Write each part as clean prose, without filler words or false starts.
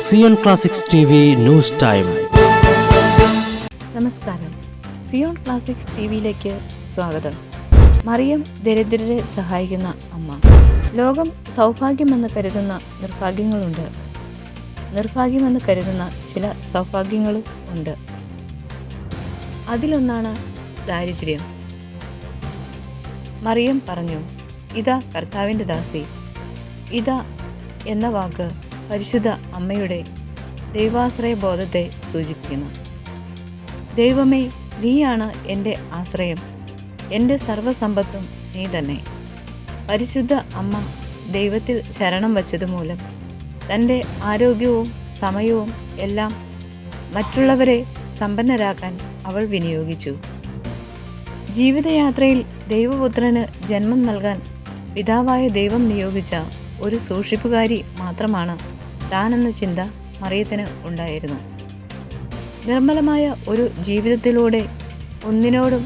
Zion Classics TV news time. നമസ്കാരം. Zion Classics TVയിലേക്ക് സ്വാഗതം. മറിയം ദരിദ്രരെ സഹായിക്കുന്ന അമ്മ. ലോകം സൗഭാഗ്യമെന്ന് കരുതുന്ന നിർഭാഗ്യങ്ങളുണ്ട്. നിർഭാഗ്യമെന്ന് കരുതുന്ന ചില സൗഭാഗ്യങ്ങളും ഉണ്ട്. അതിലൊന്നാണ് ദാരിദ്ര്യം. മറിയം പറഞ്ഞു, ഇതാ കർത്താവിൻ്റെ ദാസി. ഇതാ എന്ന വാക്ക് പരിശുദ്ധ അമ്മയുടെ ദൈവാശ്രയ ബോധത്തെ സൂചിപ്പിക്കുന്നു. ദൈവമേ, നീയാണ് എൻ്റെ ആശ്രയം, എൻ്റെ സർവ്വസമ്പത്തും നീ തന്നെ. പരിശുദ്ധ അമ്മ ദൈവത്തിൽ ശരണം വച്ചതുമൂലം തൻ്റെ ആരോഗ്യവും സമയവും എല്ലാം മറ്റുള്ളവരെ സമ്പന്നരാക്കാൻ അവൾ വിനിയോഗിച്ചു. ജീവിതയാത്രയിൽ ദൈവപുത്രന് ജന്മം നൽകാൻ പിതാവായ ദൈവം നിയോഗിച്ച ഒരു സൂക്ഷിപ്പുകാരി മാത്രമാണ് താനെന്ന ചിന്ത മറിയത്തിന് ഉണ്ടായിരുന്നു. നിർമ്മലമായ ഒരു ജീവിതത്തിലൂടെ ഒന്നിനോടും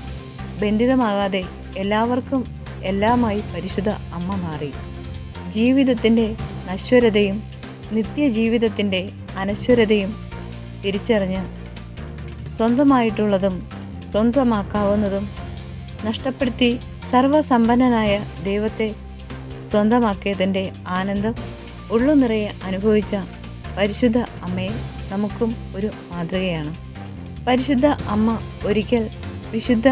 ബന്ധിതമാകാതെ എല്ലാവർക്കും എല്ലാമായി പരിശുദ്ധ അമ്മ മാറി. ജീവിതത്തിൻ്റെ നശ്വരതയും നിത്യജീവിതത്തിൻ്റെ അനശ്വരതയും തിരിച്ചറിഞ്ഞ് സ്വന്തമായിട്ടുള്ളതും സ്വന്തമാക്കാവുന്നതും നഷ്ടപ്പെടുത്തി സർവസമ്പന്നനായ ദൈവത്തെ സ്വന്തമാക്കിയതിൻ്റെ ആനന്ദം ഉള്ളു നിറയെ അനുഭവിച്ച പരിശുദ്ധ അമ്മയെ നമുക്കും ഒരു മാതൃകയാണ്. പരിശുദ്ധ അമ്മ ഒരിക്കൽ വിശുദ്ധ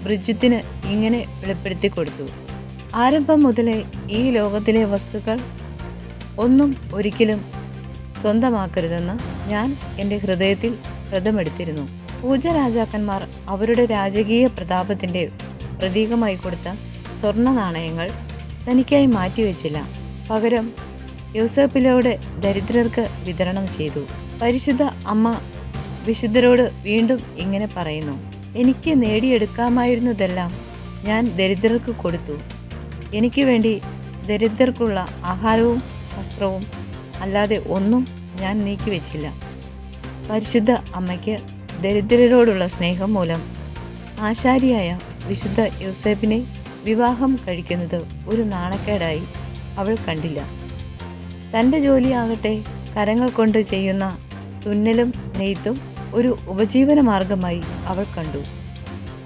ബ്രിജിത്തിന് ഇങ്ങനെ വെളിപ്പെടുത്തി കൊടുത്തു: ആരംഭം മുതലേ ഈ ലോകത്തിലെ വസ്തുക്കൾ ഒന്നും ഒരിക്കലും സ്വന്തമാക്കരുതെന്ന് ഞാൻ എൻ്റെ ഹൃദയത്തിൽ വ്രതമെടുത്തിരുന്നു. പൂജരാജാക്കന്മാർ അവരുടെ രാജകീയ പ്രതാപത്തിൻ്റെ പ്രതീകമായി കൊടുത്ത സ്വർണ്ണ നാണയങ്ങൾ തനിക്കായി മാറ്റിവെച്ചില്ല. പകരം യോസേപ്പിലൂടെ ദരിദ്രർക്ക് വിതരണം ചെയ്തു. പരിശുദ്ധ അമ്മ വിശുദ്ധരോട് വീണ്ടും ഇങ്ങനെ പറയുന്നു: എനിക്ക് നേടിയെടുക്കാമായിരുന്നതെല്ലാം ഞാൻ ദരിദ്രർക്ക് കൊടുത്തു. എനിക്ക് വേണ്ടി ദരിദ്രർക്കുള്ള ആഹാരവും വസ്ത്രവും അല്ലാതെ ഒന്നും ഞാൻ നീക്കിവെച്ചില്ല. പരിശുദ്ധ അമ്മയ്ക്ക് ദരിദ്രരോടുള്ള സ്നേഹം മൂലം ആശാരിയായ വിശുദ്ധ യോസേപ്പിനെ വിവാഹം കഴിക്കുന്നത് ഒരു നാണക്കേടായി അവൾ കണ്ടില്ല. തൻ്റെ ജോലിയാകട്ടെ കരങ്ങൾ കൊണ്ട് ചെയ്യുന്ന തുന്നലും നെയ്ത്തും ഒരു ഉപജീവന മാർഗമായി അവൾ കണ്ടു.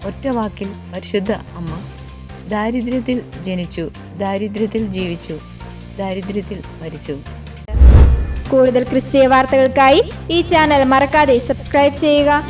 ഒറ്റ വാക്കിൽ പരിശുദ്ധ അമ്മ ദാരിദ്ര്യത്തിൽ ജനിച്ചു, ദാരിദ്ര്യത്തിൽ ജീവിച്ചു, ദാരിദ്ര്യത്തിൽ മരിച്ചു. കൂടുതൽ ക്രിസ്തീയ വാർത്തകൾക്കായി ഈ ചാനൽ മറക്കാതെ സബ്സ്ക്രൈബ് ചെയ്യുക.